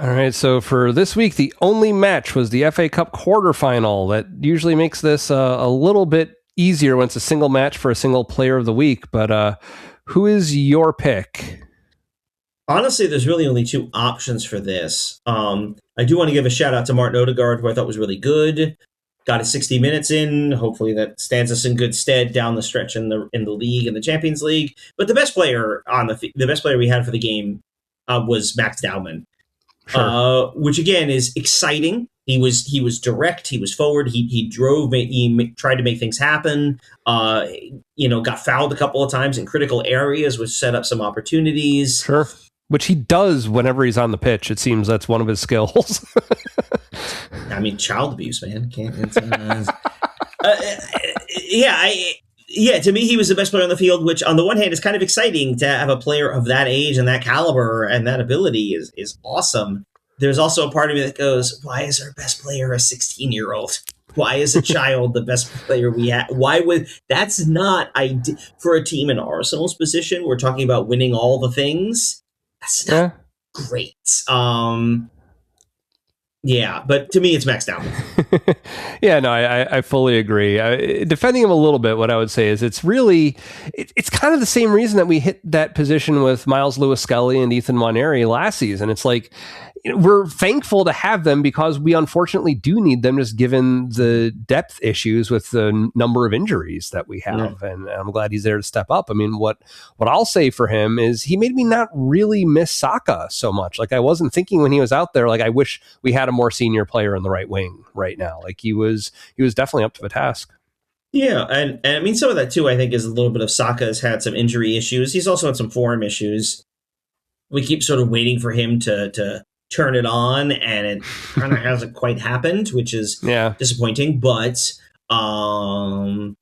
All right, so for this week, the only match was the FA Cup quarterfinal. That usually makes this a little bit easier when it's a single match for a single player of the week. But who is your pick? Honestly, there's really only two options for this. I do want to give a shout out to Martin Odegaard, who I thought was really good. Got his 60 minutes in. Hopefully, that stands us in good stead down the stretch in the league and the Champions League. But the best player the best player we had for the game was Max Dowman. Sure. Which again is exciting. He was direct. He was forward. He drove. He tried to make things happen. Got fouled a couple of times in critical areas, which set up some opportunities. Sure. Which he does whenever he's on the pitch. It seems that's one of his skills. I mean, child abuse, man. To me, he was the best player on the field, which on the one hand is kind of exciting to have a player of that age and that caliber and that ability is awesome. There's also a part of me that goes, why is our best player a 16-year-old? Why is a child the best player we have? That's not for a team in Arsenal's position. We're talking about winning all the things. That's not great. Yeah, but to me, it's Max Dowman. Yeah, no, I fully agree. Defending him a little bit, what I would say is it's kind of the same reason that we hit that position with Miles Lewis-Skelly and Ethan Nwaneri last season. It's like, we're thankful to have them because we unfortunately do need them, just given the depth issues with the number of injuries that we have. Yeah. And I'm glad he's there to step up. I mean, what I'll say for him is he made me not really miss Saka so much. Like, I wasn't thinking when he was out there, like, I wish we had a more senior player in the right wing right now. Like, he was definitely up to the task. Yeah, and I mean, some of that too, I think, is a little bit of Saka has had some injury issues. He's also had some form issues. We keep sort of waiting for him to turn it on, and it kind of hasn't quite happened, which is disappointing. But again,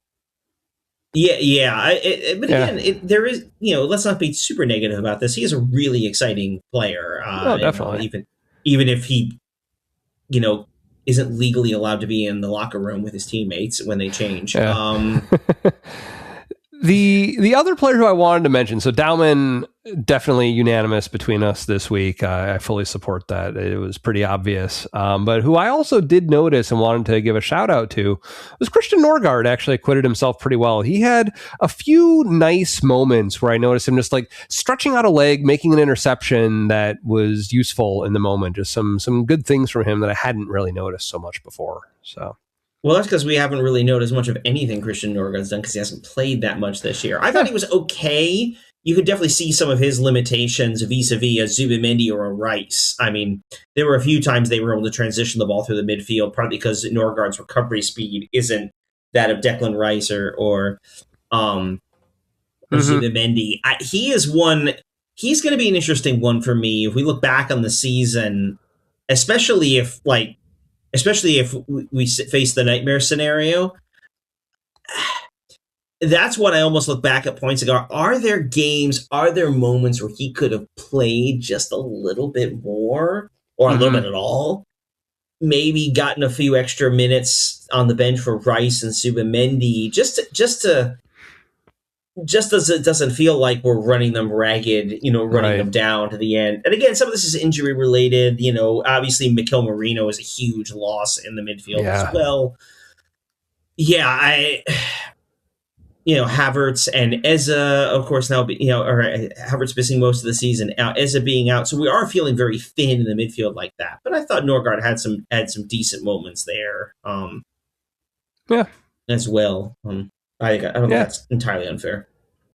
there is, let's not be super negative about this. He is a really exciting player. Definitely. Even if he, isn't legally allowed to be in the locker room with his teammates when they change. Yeah. The other player who I wanted to mention, so Dowman, definitely unanimous between us this week. I fully support that. It was pretty obvious. But who I also did notice and wanted to give a shout out to was Christian Norgard. Actually acquitted himself pretty well. He had a few nice moments where I noticed him just like stretching out a leg, making an interception that was useful in the moment. Just some good things from him that I hadn't really noticed so much before. So. Well, that's because we haven't really noticed much of anything Christian Norgard's done because he hasn't played that much this year. I thought he was okay. You could definitely see some of his limitations vis-a-vis a Zubimendi or a Rice. I mean, there were a few times they were able to transition the ball through the midfield, partly because Norgard's recovery speed isn't that of Declan Rice or Zubimendi. He's going to be an interesting one for me if we look back on the season, especially if we face the nightmare scenario. That's what I almost look back at points ago. Are there moments where he could have played just a little bit more or a little bit at all? Maybe gotten a few extra minutes on the bench for Rice and Zubimendi just as it doesn't feel like we're running them ragged, running them down to the end. And again, some of this is injury related. Obviously Mikel Merino is a huge loss in the midfield as well. Yeah, Havertz and Eze, of course, now, Havertz missing most of the season, Eze being out. So we are feeling very thin in the midfield like that. But I thought Norgard had some decent moments there as well. I don't think that's entirely unfair.